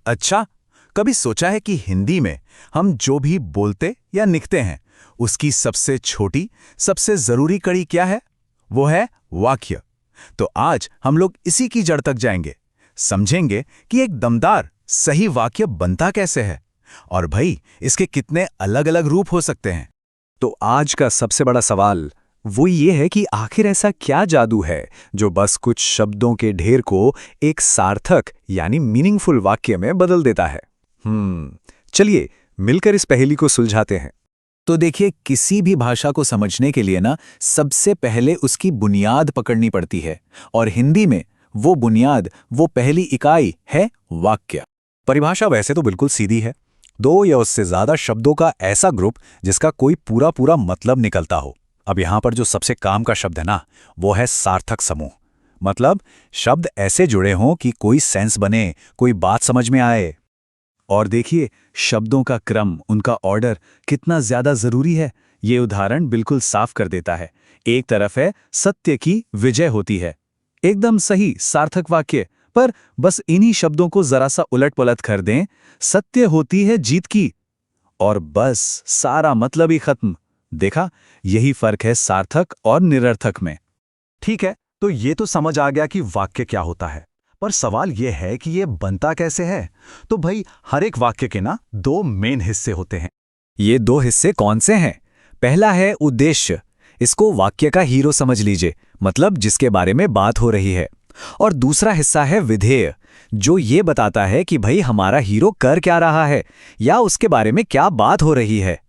अच्छा, कभी सोचा है कि हिंदी में हम जो भी बोलते या लिखते हैं उसकी सबसे छोटी, सबसे जरूरी कड़ी क्या है? वो है वाक्य। तो आज हम लोग इसी की जड़ तक जाएंगे, समझेंगे कि एक दमदार, सही वाक्य बनता कैसे है और भाई इसके कितने अलग-अलग रूप हो सकते हैं। तो आज का सबसे बड़ा सवाल वो ये है कि आखिर ऐसा क्या जादू है जो बस कुछ शब्दों के ढेर को एक सार्थक यानी मीनिंगफुल वाक्य में बदल देता है। चलिए मिलकर इस पहेली को सुलझाते हैं। तो देखिए, किसी भी भाषा को समझने के लिए ना सबसे पहले उसकी बुनियाद पकड़नी पड़ती है और हिंदी में वो बुनियाद, वो पहली इकाई है वाक्य। परिभाषा वैसे तो बिल्कुल सीधी है, दो या उससे ज्यादा शब्दों का ऐसा ग्रुप जिसका कोई पूरा पूरा मतलब निकलता हो। अब यहां पर जो सबसे काम का शब्द है ना, वो है सार्थक समूह। मतलब शब्द ऐसे जुड़े हों कि कोई सेंस बने, कोई बात समझ में आए। और देखिए, शब्दों का क्रम, उनका ऑर्डर कितना ज्यादा जरूरी है, ये उदाहरण बिल्कुल साफ कर देता है। एक तरफ है सत्य की विजय होती है, एकदम सही सार्थक वाक्य, पर बस इन्हीं शब्दों को जरा सा उलट पलट कर दें, सत्य होती है जीत की, और बस सारा मतलब ही खत्म। देखा, यही फर्क है सार्थक और निरर्थक में। ठीक है, तो ये तो समझ आ गया कि वाक्य क्या होता है, पर सवाल यह है कि ये बनता कैसे है। तो भाई हर एक वाक्य के ना दो मेन हिस्से होते हैं। ये दो हिस्से कौन से हैं? पहला है उद्देश्य, इसको वाक्य का हीरो समझ लीजिए, मतलब जिसके बारे में बात हो रही है। और दूसरा हिस्सा है विधेय, जो ये बताता है कि भाई हमारा हीरो कर क्या रहा है या उसके बारे में क्या बात हो रही है।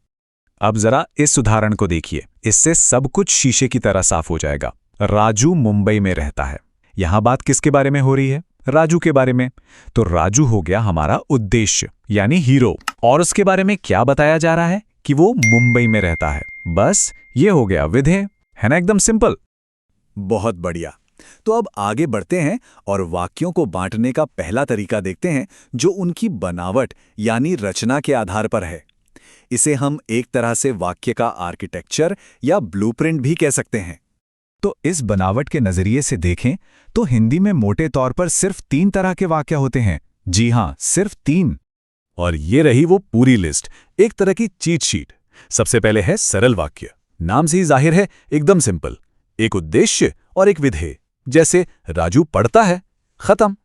अब जरा इस उदाहरण को देखिए, इससे सब कुछ शीशे की तरह साफ हो जाएगा। राजू मुंबई में रहता है। यहां बात किसके बारे में हो रही है? राजू के बारे में। तो राजू हो गया हमारा उद्देश्य यानी हीरो, और उसके बारे में क्या बताया जा रहा है कि वो मुंबई में रहता है। बस ये हो गया विधेय, है ना? एकदम सिंपल। बहुत बढ़िया। तो अब आगे बढ़ते हैं और वाक्यों को बांटने का पहला तरीका देखते हैं, जो उनकी बनावट यानी रचना के आधार पर है। इसे हम एक तरह से वाक्य का आर्किटेक्चर या ब्लूप्रिंट भी कह सकते हैं। तो इस बनावट के नजरिए से देखें तो हिंदी में मोटे तौर पर सिर्फ 3 तरह के वाक्य होते हैं। जी हां, सिर्फ 3। और ये रही वो पूरी लिस्ट, एक तरह की चीट शीट। सबसे पहले है सरल वाक्य, नाम से ही जाहिर है, एकदम सिंपल। एक उद्देश्य और एक विधेय, जैसे राजू पढ़ता है, खत्म।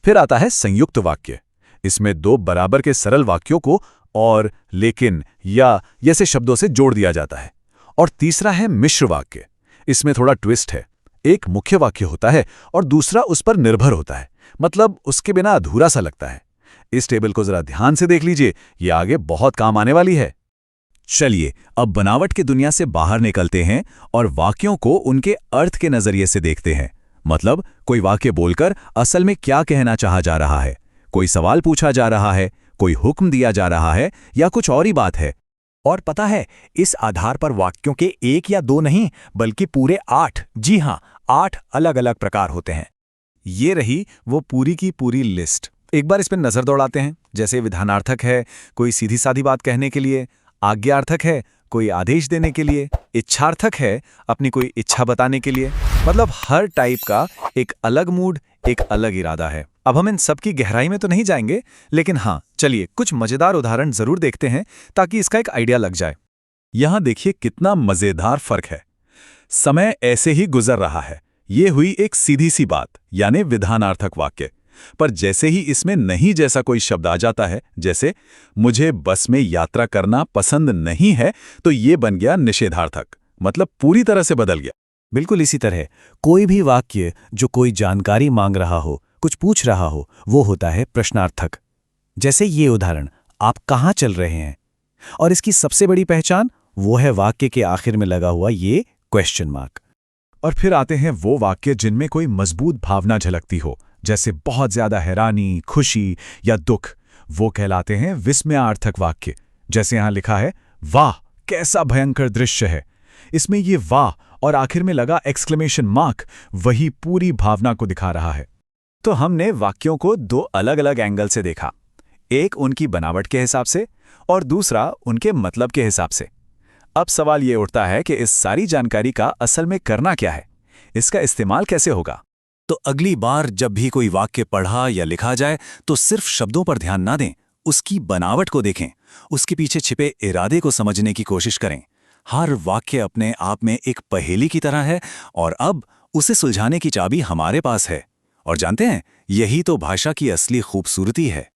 फिर आता है संयुक्त वाक्य, इसमें दो बराबर के सरल वाक्यों को और, लेकिन, या जैसे शब्दों से जोड़ दिया जाता है। और तीसरा है मिश्र वाक्य, इसमें थोड़ा ट्विस्ट है, एक मुख्य वाक्य होता है और दूसरा उस पर निर्भर होता है, मतलब उसके बिना अधूरा सा लगता है। इस टेबल को जरा ध्यान से देख लीजिए, ये आगे बहुत काम आने वाली है। चलिए अब बनावट की दुनिया से बाहर निकलते हैं और वाक्यों को उनके अर्थ के नजरिए से देखते हैं। मतलब कोई वाक्य बोलकर असल में क्या कहना चाहा जा रहा है, कोई सवाल पूछा जा रहा है, कोई हुक्म दिया जा रहा है, या कुछ और ही बात है। और पता है, इस आधार पर वाक्यों के 1 या 2 नहीं बल्कि पूरे 8, जी हां 8 अलग अलग प्रकार होते हैं। ये रही वो पूरी की पूरी लिस्ट। एक बार इस पर नजर दौड़ाते हैं। जैसे विधानार्थक है, कोई सीधी सादी बात कहने के लिए। आज्ञार्थक है, कोई आदेश देने के लिए। इच्छार्थक है, अपनी कोई इच्छा बताने के लिए। मतलब हर टाइप का एक अलग मूड, एक अलग इरादा है। अब हम इन सब की गहराई में तो नहीं जाएंगे, लेकिन हाँ, चलिए कुछ मजेदार उदाहरण जरूर देखते हैं ताकि इसका एक आइडिया लग जाए। यहां देखिए कितना मजेदार फर्क है। समय ऐसे ही गुजर रहा है, ये हुई एक सीधी सी बात यानी विधानार्थक वाक्य। पर जैसे ही इसमें नहीं जैसा कोई शब्द आ जाता है, जैसे मुझे बस में यात्रा करना पसंद नहीं है, तो ये बन गया निषेधार्थक, मतलब पूरी तरह से बदल गया। बिल्कुल इसी तरह कोई भी वाक्य जो कोई जानकारी मांग रहा हो, कुछ पूछ रहा हो, वो होता है प्रश्नार्थक। जैसे ये उदाहरण, आप कहाँ चल रहे हैं? और इसकी सबसे बड़ी पहचान वो है वाक्य के आखिर में लगा हुआ ये क्वेश्चन मार्क। और फिर आते हैं वो वाक्य जिनमें कोई मजबूत भावना झलकती हो, जैसे बहुत ज्यादा हैरानी, खुशी या दुख। वो कहलाते हैं विस्मयार्थक वाक्य। जैसे यहां लिखा है, वाह कैसा भयंकर दृश्य है। इसमें ये वाह और आखिर में लगा एक्सक्लेमेशन मार्क वही पूरी भावना को दिखा रहा है। तो हमने वाक्यों को 2 अलग अलग एंगल से देखा, एक उनकी बनावट के हिसाब से और दूसरा उनके मतलब के हिसाब से। अब सवाल ये उठता है कि इस सारी जानकारी का असल में करना क्या है, इसका इस्तेमाल कैसे होगा। तो अगली बार जब भी कोई वाक्य पढ़ा या लिखा जाए तो सिर्फ शब्दों पर ध्यान ना दें, उसकी बनावट को देखें, उसके पीछे छिपे इरादे को समझने की कोशिश करें। हर वाक्य अपने आप में एक पहेली की तरह है और अब उसे सुलझाने की चाबी हमारे पास है। और जानते हैं, यही तो भाषा की असली खूबसूरती है।